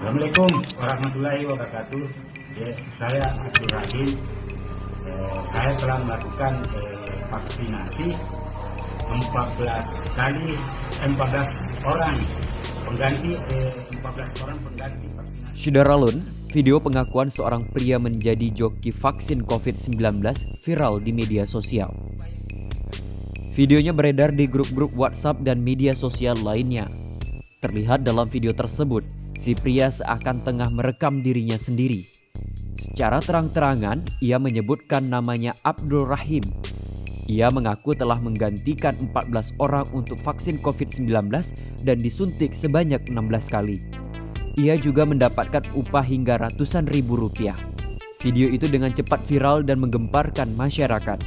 Assalamualaikum warahmatullahi wabarakatuh. Saya Abdul Rahim. Saya telah melakukan vaksinasi 14 orang pengganti 14 orang pengganti vaksinasi. Syederalun, video pengakuan seorang pria menjadi joki vaksin COVID-19 viral di media sosial. Videonya beredar di grup-grup WhatsApp dan media sosial lainnya. Terlihat dalam video tersebut, si pria seakan tengah merekam dirinya sendiri. Secara terang-terangan, ia menyebutkan namanya Abdul Rahim. Ia mengaku telah menggantikan 14 orang untuk vaksin COVID-19 dan disuntik sebanyak 16 kali. Ia juga mendapatkan upah hingga ratusan ribu rupiah. Video itu dengan cepat viral dan menggemparkan masyarakat.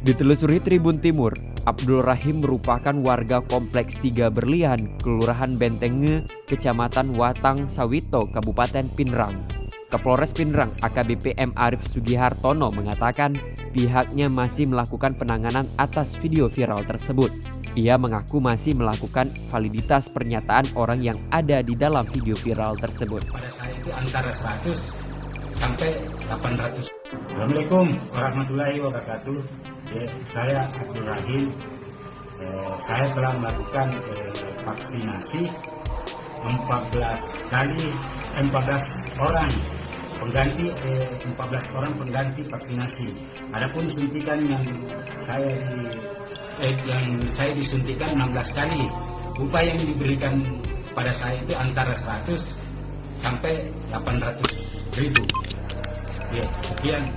Ditelusuri Tribun Timur, Abdul Rahim merupakan warga Kompleks 3 Berlian, Kelurahan Bentenge, Kecamatan Watang Sawito, Kabupaten Pinrang. Kapolres Pinrang AKBP M. Arif Sugihartono mengatakan pihaknya masih melakukan penanganan atas video viral tersebut. Ia mengaku masih melakukan validitas pernyataan orang yang ada di dalam video viral tersebut. Pada saya itu antara 100 sampai 800. Assalamualaikum warahmatullahi wabarakatuh. Saya Abdul Rahim. Saya telah melakukan vaksinasi 14 orang pengganti 14 orang pengganti vaksinasi. Adapun suntikan yang saya disuntikan 16 kali. Upah yang diberikan pada saya itu antara 100 sampai 800 ribu. Sekian.